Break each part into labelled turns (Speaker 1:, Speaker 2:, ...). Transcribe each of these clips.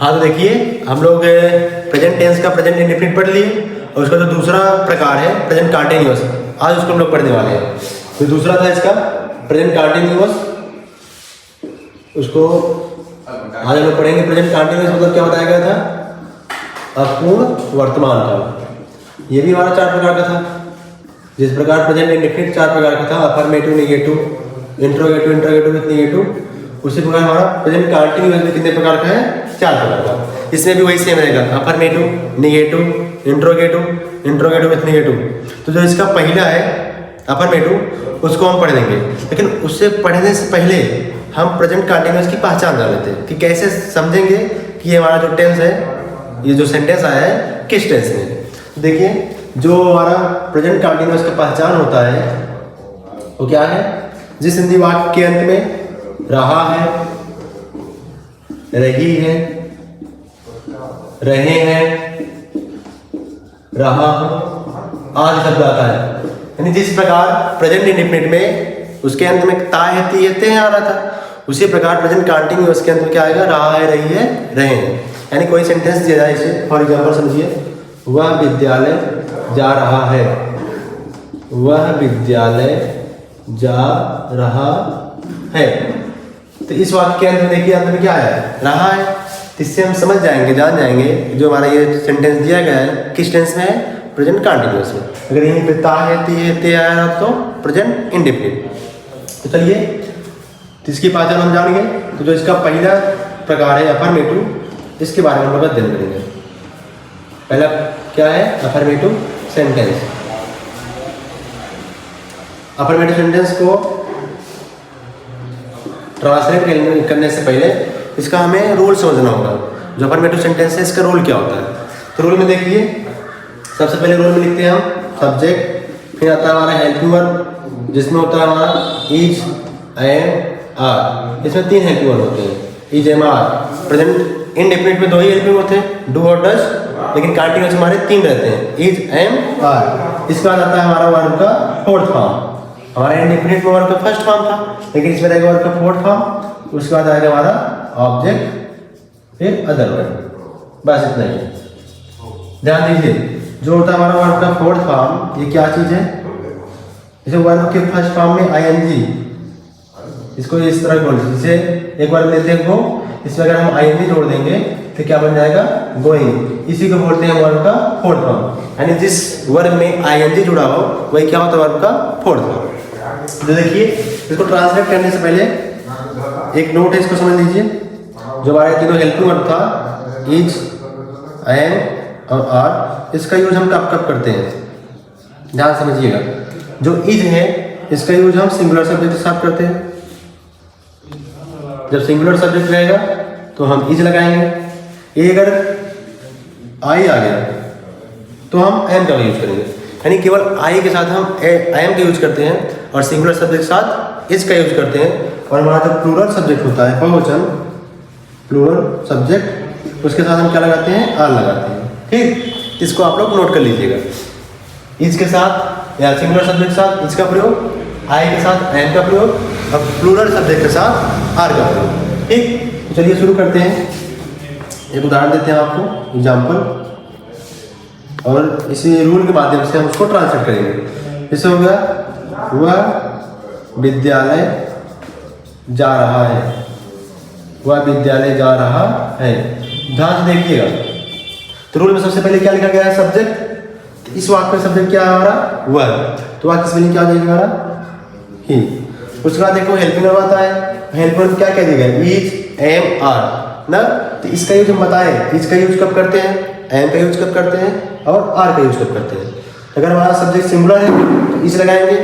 Speaker 1: हाँ तो देखिए हम लोग प्रेजेंट टेंस का प्रेजेंट इंडेफिनिट पढ़ लिए और उसका जो दूसरा प्रकार है प्रेजेंट कंटीन्यूअस, आज उसको हम लोग पढ़ने वाले हैं। तो दूसरा था इसका प्रेजेंट कंटीन्यूअस, उसको आज हम लोग पढ़ेंगे। प्रेजेंट कंटीन्यूअस मतलब क्या बताया गया था? अपूर्ण वर्तमान काल। ये भी हमारा 4 प्रकार का था। जिस प्रकार प्रेजेंट इंडेफिनिट 4 प्रकार का था, affirmative, negative, interrogative, interrogative with negative, उसी प्रकार हमारा प्रेजेंट कंटीन्यूअस में कितने प्रकार का है? 4 प्रकार का। इसमें भी वही सेम रहेगा, affirmative, negative, interrogative, interrogative with negative. तो जो इसका पहला है अफर्मेटिव, उसको हम पढ़ देंगे, लेकिन उससे पढ़ने से पहले हम प्रेजेंट कंटीन्यूअस की पहचान कर लेते हैं कि कैसे समझेंगे कि ये हमारा जो टेंस है, ये जो सेंटेंस आया है किस टेंस में। देखिए जो हमारा प्रेजेंट कंटीन्यूअस का पहचान होता है वो क्या है? जिस हिंदी वाक्य के अंत में रहा है, रही है, रहे हैं, रहा आज शब्द आता है, यानी जिस प्रकार प्रेजेंट इंडेफिनिट में उसके अंत में ता है, ती है, ते आ रहा था, उसी प्रकार प्रेजेंट कंटीन्यूअस के अंत में क्या आएगा? रहा है, रही है, रहे हैं। यानी कोई सेंटेंस दिया जाए, इसे फॉर एग्जाम्पल समझिए, वह विद्यालय जा रहा है, वह विद्यालय जा रहा है। तो इस वाक्य के अंत में देखिए, अंत में क्या है? रहा है। तो इससे हम समझ जाएंगे, जान जाएंगे जो हमारा ये सेंटेंस दिया गया है किस टेंस में है? प्रेजेंट कंटीन्यूअस में। अगर यहीं पे ता है, ती है, ते आया तो प्रेजेंट इंडेफिनिट। तो चलिए तो इसकी पहचान हम जानेंगे। तो जो इसका पहला प्रकार है अफर्मेटिव, इसके बारे में हम लोग अध्ययन करेंगे। पहला क्या है? Affirmative sentence. अफर्मेटिव सेंटेंस को ट्रांसलेट करने से पहले इसका हमें रूल समझना होगा। जो अफर्मेटिव सेंटेंस है इसका रूल क्या होता है? तो रूल में देखिए, सबसे पहले रूल में लिखते हैं हम सब्जेक्ट, फिर आता है हमारा हेल्पिंग वर्ब जिसमें होता है हमारा इज, एम, आर। इसमें 3 हेल्पिंग वर्ब होते हैं, is, am, are. Present indefinite में 2 ही हेल्पिंग होते हैं, डू और डज, लेकिन कंटीन्यूअस हमारे 3 रहते हैं, इज, एम, आर। इसके बाद आता है हमारा वर्ब का 4th फॉर्म। हमारा इंडेफिनिट में वर्ब का 1st फॉर्म था, लेकिन इसमें रहेगा वर्ब का 4th फॉर्म। उसके बाद आएगा हमारा ऑब्जेक्ट, फिर अदर वर्ब। बस इतना ही है। ध्यान दीजिए, जो होता है हमारा वर्ब का 4th फॉर्म, ये क्या चीज है? जैसे वर्ब के 1st फॉर्म में आईएनजी, इसको इस तरह बोल दीजिए। एक बार लेते हैं गो, इसमें अगर हम आईएनजी जोड़ देंगे तो क्या बन जाएगा? गोइंग। इसी को बोलते हैं वर्ब का 4th फॉर्म। यानी जिस वर्ब में आईएनजी जुड़ा हो वही क्या होता है? वर्ब का 4th फॉर्म। तो देखिए इसको ट्रांसलेट करने से पहले एक नोट है, इसको समझ लीजिए। जो हमारे तीनों हेल्पिंग वर्ब था, इज, एम और आर, इसका यूज हम कब कब करते हैं? ध्यान समझिएगा। जो इज है इसका यूज हम सिंगुलर सब्जेक्ट के साथ करते हैं। जब सिंगुलर सब्जेक्ट रहेगा तो हम इज लगाएंगे। ये अगर आई आ गया तो हम एम का यूज करेंगे, यानी केवल आई के साथ हम एम का यूज करते हैं और सिंगुलर सब्जेक्ट के साथ इज का यूज करते हैं। और हमारा जो प्लूरल सब्जेक्ट होता है, बहुवचन प्लूरल सब्जेक्ट, उसके साथ हम क्या लगाते हैं? आर लगाते हैं। ठीक, इसको आप लोग नोट कर लीजिएगा। इज के साथ या सिंगुलर सब्जेक्ट के साथ इज का प्रयोग, आई के साथ एम का प्रयोग और प्लूरल सब्जेक्ट के साथ आर का प्रयोग। ठीक, तो चलिए शुरू करते हैं। एक उदाहरण देते हैं आपको, एग्जाम्पल, और इसी रूल के माध्यम से हम उसको ट्रांसलेट करेंगे। इससे हो गया, वह विद्यालय जा रहा है, वह विद्यालय जा रहा है। ध्यान से देखिएगा। तो रूल में सबसे पहले क्या लिखा गया है? सब्जेक्ट। इस वाक्य में सब्जेक्ट क्या है हमारा? वह। तो वाक्य स्पेलिंग क्या हो जाएगा हमारा? ही। उसके बाद देखो हेल्पिंग वर्ब आता है। हेल्पिंग वर्ब क्या कह दिया गया? इज, एम, आर ना। तो इसका यूज हम बताएं, इज का यूज कब करते हैं, एम का यूज कब करते हैं और आर का यूज कब करते हैं। अगर हमारा सब्जेक्ट सिंगुलर है तो इज लगाएंगे,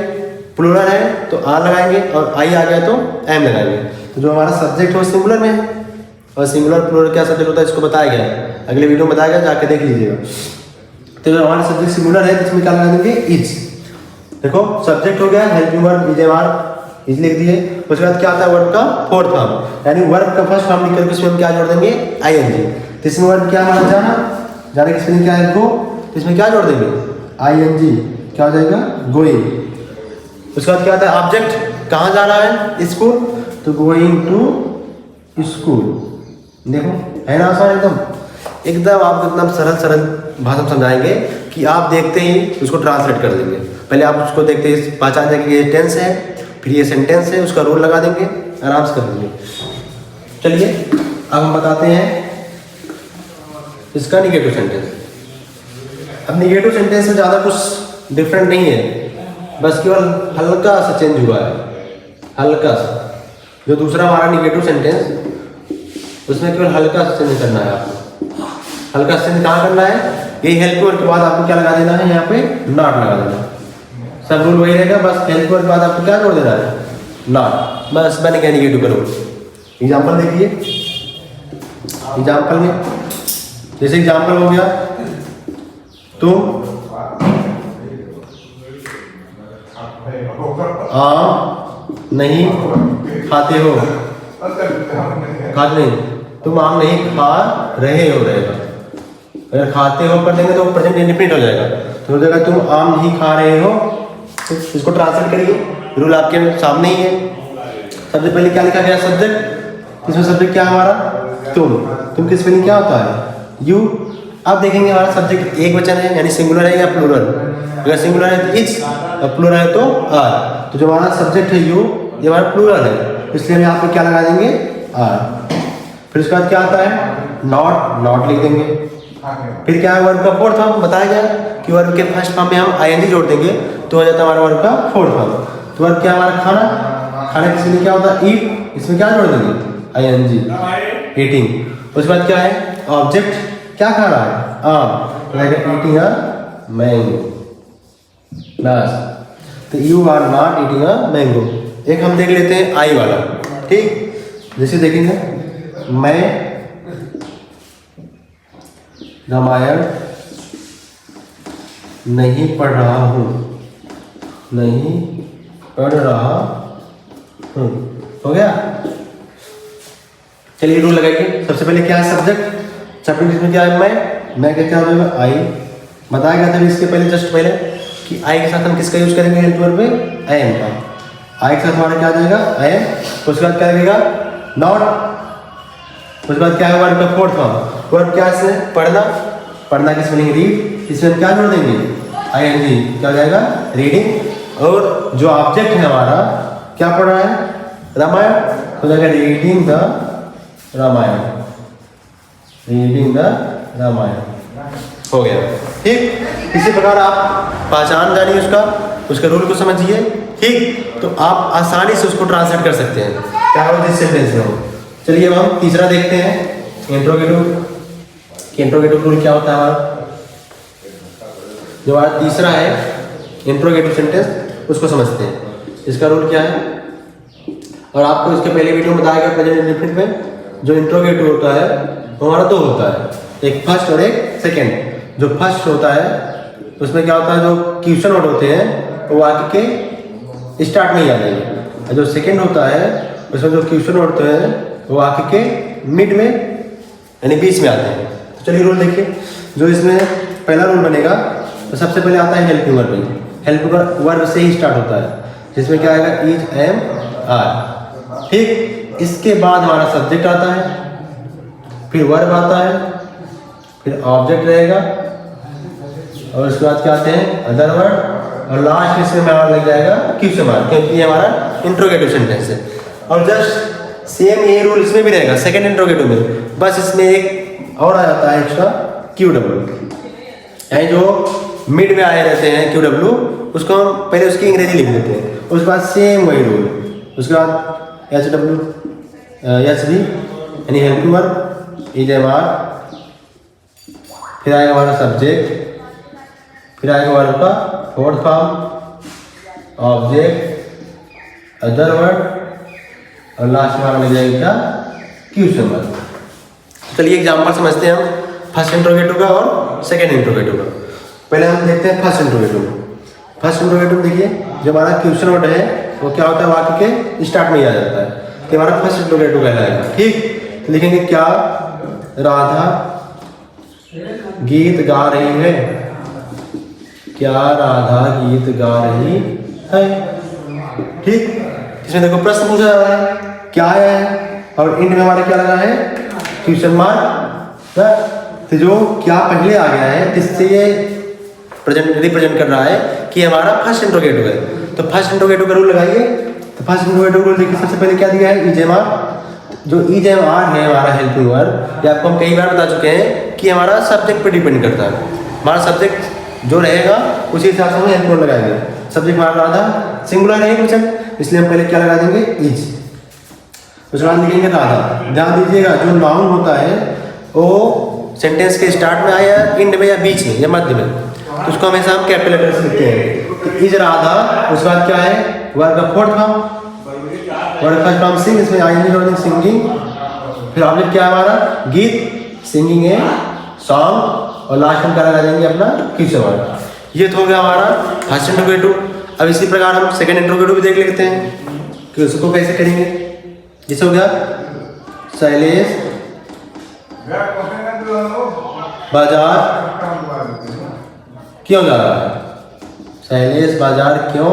Speaker 1: प्लूरल है तो आर लगाएंगे और आई आ गया तो एम लगाएंगे। तो जो हमारा सब्जेक्ट है वो सिंगुलर में है, और सिंगुलर प्लूरल क्या सब्जेक्ट होता है इसको बताया गया है, अगले वीडियो में बताया गया, जाके देख लीजिएगा। तो जो हमारा सब्जेक्ट सिंगुलर है तो इसमें क्या लगा देंगे? इज। देखो सब्जेक्ट हो गया, helping verb is, am, are, is लिख दिए। उसके बाद क्या आता है? वर्ब का 4th फॉर्म, यानी वर्ब का 1st फॉर्म लिख करके उसमें हम क्या जोड़ देंगे? आईएनजी। तो इसमें वर्ब क्या हमारा जाने की स्पेलिंग क्या है? गो। तो इसमें क्या जोड़ देंगे? आईएनजी। क्या हो जाएगा? गोइंग। उसके बाद क्या आता है? ऑब्जेक्ट, कहाँ जा रहा है? स्कूल, तो गोइंग टू स्कूल। देखो है ना आसान एकदम, एकदम आपको एकदम सरल सरल भाषा में समझाएंगे कि आप देखते ही उसको ट्रांसलेट कर देंगे। पहले आप उसको देखते ही पहचान जाएंगे कि ये टेंस है, फिर ये सेंटेंस है, उसका रोल लगा देंगे, आराम से कर देंगे। चलिए अब हम बताते हैं इसका निगेटिव सेंटेंस। अब निगेटिव सेंटेंस में ज़्यादा कुछ डिफरेंट नहीं है, बस केवल हल्का सा चेंज हुआ है, हल्का सा। जो दूसरा हमारा निगेटिव सेंटेंस उसमें केवल हल्का सा चेंज करना है आपको। हल्का सा चेंज कहाँ करना है, ये हेल्प वर्ड के बाद आपको क्या लगा देना है, यहाँ पे नॉट लगा देना। सब रूल वही रहेगा, बस हेल्प वर्ड के बाद आपको क्या जोड़ देना है, नॉट। बस मैंने क्या निगेटिव का रूल। एग्जाम्पल देखिए, एग्जाम्पल में जैसे एग्जाम्पल हो गया, तुम आम नहीं खाते हो, खाते नहीं, तुम आम नहीं खा रहे हो रहेगा। अगर खाते हो कर देंगे तो प्रेजेंट इंडेफिनिट हो जाएगा, तो हो जाएगा तुम आम नहीं खा रहे हो। तो इसको ट्रांसलेट करिए, रूल आपके सामने ही है। सबसे पहले क्या लिखा गया, सब्जेक्ट। इसमें सब्जेक्ट क्या हमारा, तुम किस स्पेलिंग क्या होता है, यू। अब देखेंगे हमारा सब्जेक्ट एक वचन है यानी सिंगुलर है या प्लूरल। अगर सिंगुलर है तो इज, और प्लूरल है तो आर। तो जो हमारा सब्जेक्ट है यू, ये हमारा प्लूरल है, इसलिए हम यहाँ पे क्या लगा देंगे, आर। फिर उसके बाद क्या आता है, नॉट, नॉट लिख देंगे। फिर क्या है, वर्ब का फोर्थ फॉर्म बताया गया कि वर्ब के फर्स्ट फॉर्म में हम आईएनजी जोड़ देंगे तो हो जाता है हमारा वर्ब का फोर्थ फॉर्म। तो वर्ब क्या हमारा, खाना। खाने के लिए क्या होता है, ईट, इसमें क्या जोड़ देंगे, आईएनजी, ईटिंग। उसके बाद क्या है, ऑब्जेक्ट, क्या खा रहा है, आम, ईटिंग अ मैंगो। बस, तो you are not eating a mango. एक हम देख लेते हैं आई वाला, ठीक। जैसे देखेंगे, मैं रामायण नहीं पढ़ रहा हूँ, नहीं पढ़ रहा हूँ, हो गया। चलिए रूल लगाइए। सबसे पहले क्या है, सब्जेक्ट। सब्जेक्ट इसमें क्या है, मैं क्या होगा, आई। बताया गया था इसके पहले, जस्ट पहले, कि आई के साथ हम किसका यूज करेंगे, हेल्प वर्ब में आई एम का। आई के साथ हमारा क्या आ जाएगा, आई एम। उसके बाद क्या लगेगा, नॉट। उसके बाद क्या है, वर्ब का फोर्थ फॉर्म। वर्ब क्या है, पढ़ना, पढ़ना की स्पेलिंग रीड, इसमें हम क्या जोड़ देंगे, आईएनजी, क्या हो जाएगा, रीडिंग। और जो ऑब्जेक्ट है हमारा, क्या पढ़ रहा है, रामायण, हो जाएगा reading the Ramayana, reading the Ramayana, हो गया, ठीक। इसी प्रकार आप पहचान जानिए उसका रूल को समझिए, ठीक। तो आप आसानी से उसको ट्रांसलेट कर सकते हैं, क्या हो जिस सेंटेंस में हो। चलिए अब हम तीसरा देखते हैं, इंट्रोगेटिव। इंट्रोगेटिव रूल क्या होता है हमारा, जो हमारा तीसरा है इंट्रोगेटिव सेंटेंस, उसको समझते हैं। इसका रूल क्या है, और आपको इसके पहले वीडियो में बताया गया प्रेजेंट इंडेफिनिट में जो इंट्रोगेटिव होता है वो हमारा दो होता है, एक फर्स्ट और एक सेकेंड। जो फर्स्ट होता है उसमें क्या होता है, जो क्वेश्चन वर्ड होते हैं वो वाक्य के स्टार्ट में ही आ जाएंगे, और जो सेकेंड होता है उसमें जो क्वेश्चन वर्ड होते हैं वो वाक्य के मिड में यानी बीच में आते हैं। तो चलिए रूल देखिए। जो इसमें पहला रूल बनेगा तो सबसे पहले आता है हेल्पिंग वर्ब। हेल्पिंग वर्ब से ही स्टार्ट होता है, जिसमें क्या आएगा, इज, एम, आर, ठीक। इसके बाद हमारा सब्जेक्ट आता है, फिर वर्ब आता है, फिर ऑब्जेक्ट रहेगा, और उसके बाद क्या आते हैं, अदर वर्ड, और लास्ट इसमें हमारा लग जाएगा क्वेश्चन मार्क, क्योंकि ये हमारा इंट्रोगेटिव सेंटेंस है। और जस्ट सेम ये रूल इसमें भी रहेगा सेकेंड इंट्रोगेटिव में, बस इसमें एक और आ जाता है एक्स्ट्रा, क्यू डब्ल्यू, यानी जो मिड में आए रहते हैं क्यू डब्ल्यू, उसको हम पहले उसकी अंग्रेजी लिख देते हैं। उसके बाद सेम वही रूल, उसके बाद एच डब्ल्यू, एच बी यानी helping verb, is, am, are, फिर आएगा हमारा सब्जेक्ट, फिर आएगा वर्ब का fourth form, object, other word, और लास्ट में हमारा लग जाएगा क्या, क्वेश्चन वर्ब। चलिए एग्जांपल समझते हैं हम फर्स्ट इंट्रोगेटिव का और सेकंड इंट्रोगेटिव का। पहले हम देखते हैं फर्स्ट इंट्रोगेटिव में। फर्स्ट इंट्रोगेटिव देखिए, जो हमारा क्वेश्चन वर्ड है वो क्या होता है, वाक्य के स्टार्ट में ही आ जाता है, तो हमारा फर्स्ट इंट्रोगेटिव कहलाएगा, ठीक। तो लिखेंगे, क्या राधा गीत गा रही है, क्या राधा गीत गा रही है, ठीक। इसमें देखो प्रश्न पूछा जा रहा है, क्या है, और इंड में हमारा क्या लगा है, क्वेश्चन मार्क, तो जो क्या पहले आ गया है इससे ये रिप्रेजेंट कर रहा है कि हमारा फर्स्ट इंट्रोगेटिव है। तो फर्स्ट इंट्रोगेटिव का रूल लगाइए। तो फर्स्ट इंट्रोगेटिव रूल देखिए, सबसे पहले क्या दिया है, इजेम आर। जो इजेम आर है हमारा हेल्पिंग वर्ब, ये आपको हम कई बार बता चुके हैं कि हमारा सब्जेक्ट पर डिपेंड करता है। हमारा सब्जेक्ट जो रहेगा उसी हिसाब से हम हेल्पिंग वर्ब लगाएंगे। सब्जेक्ट हमारा राधा सिंगुलर है क्वेश्चन, इसलिए हम पहले क्या लगा देंगे, इज। उसके बाद लिखेंगे राधा। ध्यान दीजिएगा जो नाउन होता है वो सेंटेंस के स्टार्ट में आया, एंड में या बीच में या मध्य में, तो उसको हमेशा हम कैपिटल लेटर से लिखते हैं। तो इज राधा, उसके बाद क्या है, वर्ब का फोर्थ फॉर्म, वर्ब का फॉर्म सिंग, इसमें आईएनजी सिंगिंग। फिर ऑब्जेक्ट क्या है हमारा, गीत, सिंगिंग है, सॉन्ग, और लास्ट में क्या लगा देंगे अपना क्वेश्चन वर्ड। ये तो हो गया हमारा फर्स्ट इंट्रोगेटिव। अब इसी प्रकार हम सेकंड इंट्रोगेटिव भी देख लेते हैं कि उसको कैसे करेंगे। जैसे हो गया, शैलेश बाजार क्यों जा रहा है, शैलेश बाजार क्यों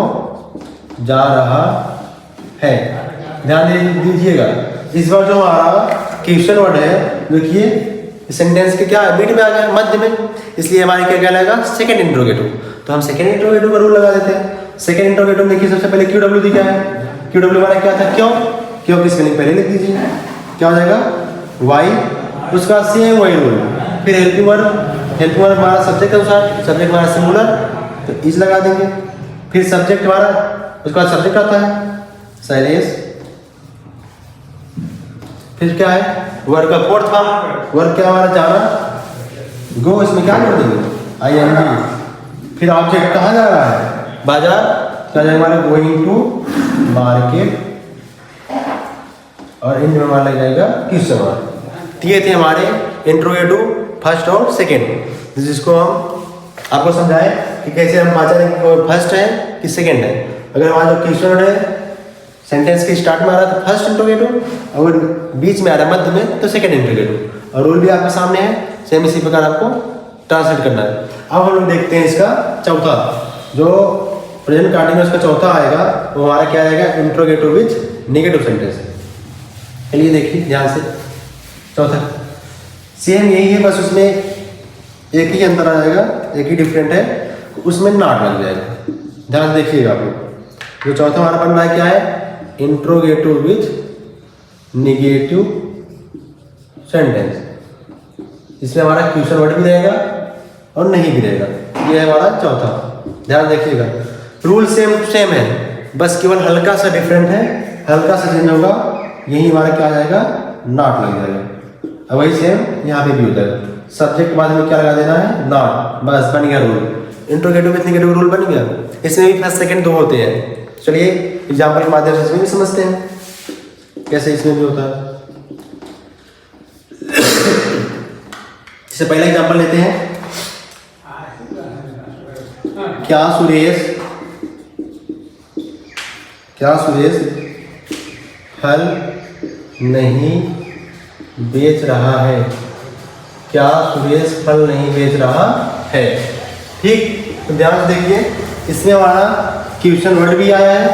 Speaker 1: जा रहा है। ध्यान दीजिएगा, इस बार जो हमारा क्वेश्चन वर्ड है, देखिए सेंटेंस के क्या मिड में आ गया, मध्य में, इसलिए हमारे क्या लगेगा, सेकंड इंट्रोगेटिव। तो हम सेकंड इंट्रोगेटिव का रूल लगा देते हैं। सेकंड इंट्रोगेटिव देखिए, सबसे पहले क्यू डब्ल्यू दिया है। क्यू डब्ल्यू हमारा क्या था, क्यों। क्यों की स्पेलिंग पहले लिख दीजिए, क्या हो जाएगा, वाई। उसका सेम वही रूल। फिर हेल्पिंग वर्ब, हेल्पिंग वर्ब हमारा सब्जेक्ट के अनुसार, सब्जेक्ट हमारा सिंगुलर, तो इज लगा देंगे। फिर सब्जेक्ट हमारा, उसके बाद सब्जेक्ट आता है शैलेश। फिर क्या है, वर्ब का फोर्थ फॉर्म, वर्ब क्या हमारा जाना, गो, इसमें क्या कर देंगे, आईएनजी। फिर ऑब्जेक्ट कहाँ जा रहा है, बाजार, क्या जाएगा हमारा, गोइंग टू मार्केट, और इन में हमारा लग जाएगा क्वेश्चन वर्ड। ये थे हमारे इंट्रोगेटिव फर्स्ट और सेकेंड, जिसको हम आपको समझाए कि कैसे हम पहचानें फर्स्ट है कि सेकेंड है। अगर हमारा जो क्वेश्चन वर्ड है सेंटेंस के स्टार्ट में आ रहा है तो फर्स्ट इंट्रोगेटिव, और बीच में आ रहा है मध्य में तो सेकंड इंट्रोगेटिव। और रूल भी आपके सामने है, सेम इसी प्रकार आपको ट्रांसलेट करना है। अब हम लोग देखते हैं इसका चौथा, जो प्रेजेंट कंटिन्यूअस का चौथा आएगा, वो हमारा क्या आएगा, इंट्रोगेटिव विथ नेगेटिव सेंटेंस। चलिए देखिए ध्यान से, चौथा सेम यही है, बस उसमें एक ही अंतर आ जाएगा, एक ही डिफरेंट है, उसमें नॉट लग जाएगा। ध्यान देखिएगा आप लोग। जो चौथा हमारा बन रहा है क्या है, इंट्रोगेटिव विथ नेगेटिव सेंटेंस। इसमें हमारा क्वेश्चन वर्ड भी रहेगा और नहीं भी रहेगा। ये है हमारा चौथा। ध्यान देखिएगा, रूल सेम है, बस केवल हल्का सा डिफरेंट है, हल्का सा चेंज होगा। यही हमारा क्या आ जाएगा, नॉट लग जाएगा। अब वही सेम यहाँ पे भी होता है, सब्जेक्ट के बाद में क्या लगा देना है, नॉट, बस बन गया rule. Interrogative with negative rule बन गया। इसमें भी फर्स्ट सेकंड दो होते हैं। चलिए एग्जाम्पल के माध्यम से इसमें भी समझते हैं कैसे इसमें भी होता है। इससे पहले एग्जाम्पल लेते हैं, क्या सुरेश फल नहीं बेच रहा है, क्या सुरेश फल नहीं बेच रहा है। ठीक, तो ध्यान से देखिए, इसमें हमारा क्वेश्चन वर्ड भी आया है,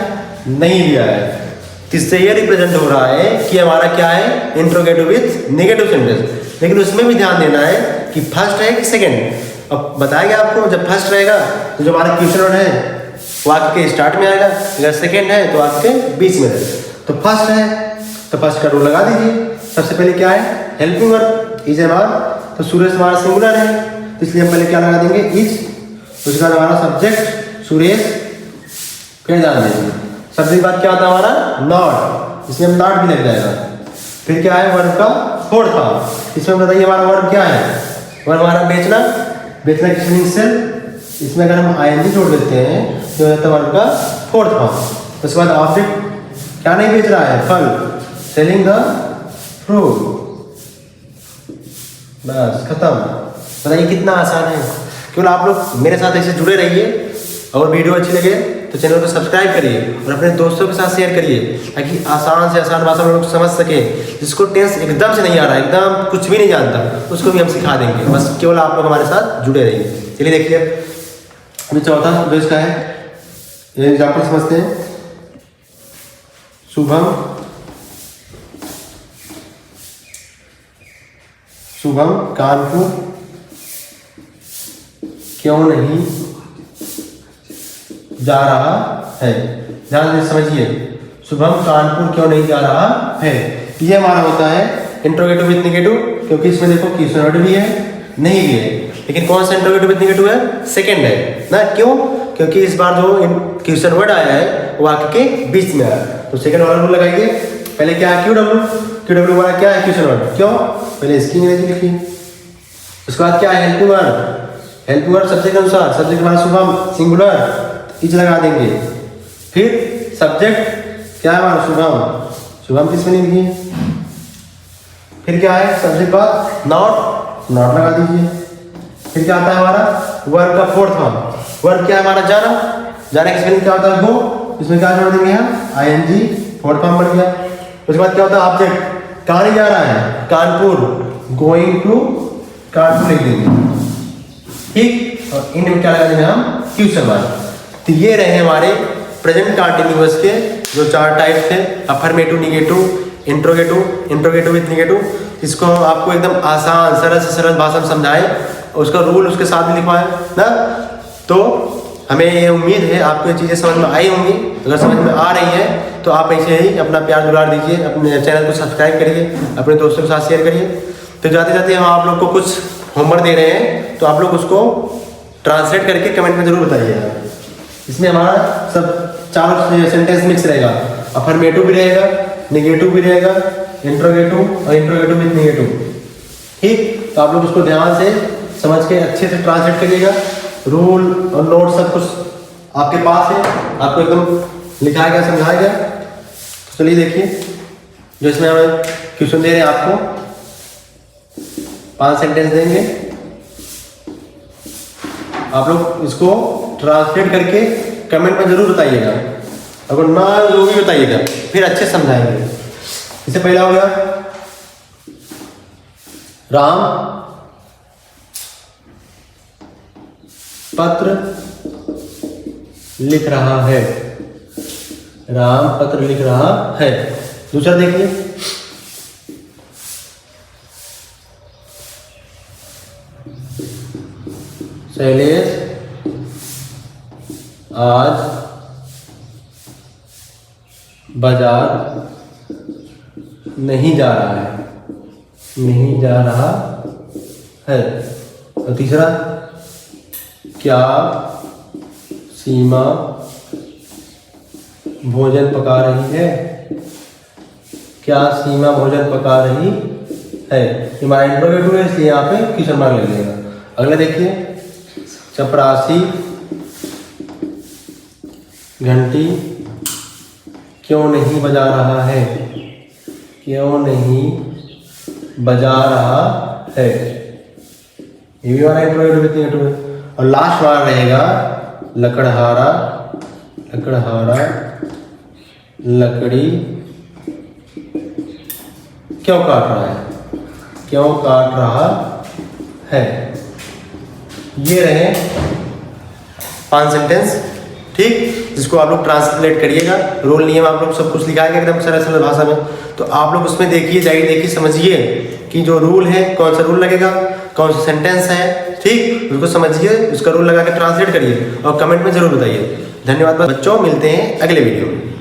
Speaker 1: नहीं भी आया है। इससे ये रिप्रेजेंट हो रहा है कि हमारा क्या है, इंट्रोगेटिव विथ नेगेटिव सेंटेंस। लेकिन उसमें भी ध्यान देना है कि फर्स्ट है कि सेकंड। अब बताएगा आपको, जब फर्स्ट रहेगा तो जो हमारा क्वेश्चन वर्ड है वो आपके स्टार्ट में आएगा, अगर सेकंड है तो आपके बीच में रहेगा। तो फर्स्ट है तो फर्स्ट का रूल लगा दीजिए। सबसे पहले क्या है, helping verb, is am are. तो सुरेश हमारा सिंगुलर है, तो इसलिए हम पहले क्या लगा देंगे, इज। उसके बाद हमारा सब्जेक्ट सुरेश, फिर डाल देंगे सब्जेक्ट के बाद क्या आता है हमारा, नॉट, इसमें हम नॉट भी लग जाएगा। फिर क्या है, वर्ब का फोर्थ फॉर्म। इसमें बताइए हमारा वर्ब क्या है, वर्ब हमारा बेचना, बेचना की मीनिंग सेल। इसमें अगर हम आईएनजी जोड़ देते हैं तो होता है वर्ब का फोर्थ फॉर्म। उसके बाद ऑब्जेक्ट क्या नहीं बेच रहा है, फल, सेलिंग द फ्रूट, बस खत्म। बताइए कितना आसान है। केवल आप लोग मेरे साथ ऐसे जुड़े रहिए, और वीडियो अच्छी लगे तो चैनल को सब्सक्राइब करिए और अपने दोस्तों के साथ शेयर करिए, ताकि आसान से आसान भाषा में लोग समझ सके। जिसको टेंस एकदम से नहीं आ रहा है, एकदम कुछ भी नहीं जानता, उसको भी हम सिखा देंगे। बस केवल आप लोग हमारे साथ जुड़े रहिए। चलिए देखिए, अभी चौथा जो इसका है, ये एग्जाम्पल समझते हैं। शुभम शुभम कानपुर क्यों नहीं जा रहा है। ध्यान से समझिए, शुभम कानपुर क्यों नहीं जा रहा है, ये हमारा होता है इंट्रोगेटिव विद नेगेटिव, क्योंकि इसमें देखो क्वेश्चन वर्ड भी है नहीं भी है, लेकिन कौन सा इंट्रोगेटिव विद नेगेटिव है, सेकंड है ना। क्यों? क्योंकि इस बार जो क्वेश्चन वर्ड आया है वो वाक्य के बीच में आया, तो सेकंड वाला रूल लगाइए। पहले क्या है, क्यू डब्ल्यू वाला क्या है, क्वेश्चन वर्ड। क्यों? पहले इसकी अंग्रेजी लिखिए। उसके बाद क्या है, हेल्पिंग वर्ड सब्जेक्ट के अनुसार, सब्जेक्ट हमारा शुभम सिंगुलर इज लगा देंगे। फिर सब्जेक्ट क्या है हमारा शुभम किसमें नहीं लिखिए। फिर क्या है सब्जेक्ट बाद नॉट लगा दीजिए। फिर क्या आता है हमारा वर्ब का फोर्थ फॉर्म, वर्ब क्या है हमारा जाना की स्पेलिंग क्या होता है गो, इसमें क्या जोड़ देंगे हम आईएनजी, फोर्थ फॉर्म बन गया। उसके बाद क्या होता है ऑब्जेक्ट, कहाँ नहीं जा रहा है, कानपुर, गोइंग टू कानपुर लिख देंगे, ठीक। और इन में क्या लगा देंगे हम, क्वेश्चन मार्क। तो ये रहे हमारे प्रेजेंट कंटीन्यूअस के जो 4 टाइप थे, affirmative, negative, interrogative with negative. इसको आपको एकदम आसान सरल से सरल भाषा में समझाएं, उसका रूल उसके साथ भी लिखवाएं ना। तो हमें ये उम्मीद है आपको ये चीज़ें समझ में आई होंगी। अगर समझ में आ रही है तो आप ऐसे ही अपना प्यार दुलार दीजिए, अपने चैनल को सब्सक्राइब करिए, अपने दोस्तों के साथ शेयर करिए। तो जाते जाते हम आप लोग को कुछ होमवर्क दे रहे हैं, तो आप लोग उसको ट्रांसलेट करके कमेंट में जरूर बताइएगा। इसमें हमारा सब 4 सेंटेंस मिक्स रहेगा, अफर्मेटिव भी रहेगा, नेगेटिव भी रहेगा, इंट्रोगेटिव और इंट्रोगेटिव विद नेगेटिव, ठीक। तो आप लोग उसको ध्यान से समझ के अच्छे से ट्रांसलेट करिएगा। रूल और नोट सब कुछ आपके पास है, आपको एकदम लिखाया गया समझाया गया। तो चलिए देखिए, जो इसमें हमें क्वेश्चन दे रहे हैं आपको 5 सेंटेंस देंगे, आप लोग इसको ट्रांसलेट करके कमेंट में जरूर बताइएगा। अगर ना जो भी बताइएगा फिर अच्छे समझाएंगे। इससे पहला हो गया राम पत्र लिख रहा है, राम पत्र लिख रहा है। दूसरा देखिए, शैलेश आज बाजार नहीं जा रहा है। और तीसरा, क्या सीमा भोजन पका रही है, क्या सीमा भोजन पका रही है। ये हमारा इंट्रोगेटिव है, इसलिए यहाँ पे क्वेश्चन मार्क लग जाएगा। अगला देखिए, चपरासी घंटी क्यों नहीं बजा रहा है, क्यों नहीं बजा रहा है। ये भी हमारा इंट्रोगेटिव विद नेगेटिव है। और लास्ट वाला रहेगा लकड़हारा लकड़ी क्यों काट रहा है। ये रहे 5 सेंटेंस, ठीक, जिसको आप लोग ट्रांसलेट करिएगा। रूल नियम आप लोग सब कुछ लिखा है एकदम सरल भाषा में। तो आप लोग उसमें देखिए, देखिए समझिए कि जो रूल है कौन सा रूल लगेगा, कौन सा सेंटेंस है, ठीक, उसको समझिए, उसका रूल लगा के ट्रांसलेट करिए और कमेंट में जरूर बताइए। धन्यवाद बच्चों, मिलते हैं अगले वीडियो में।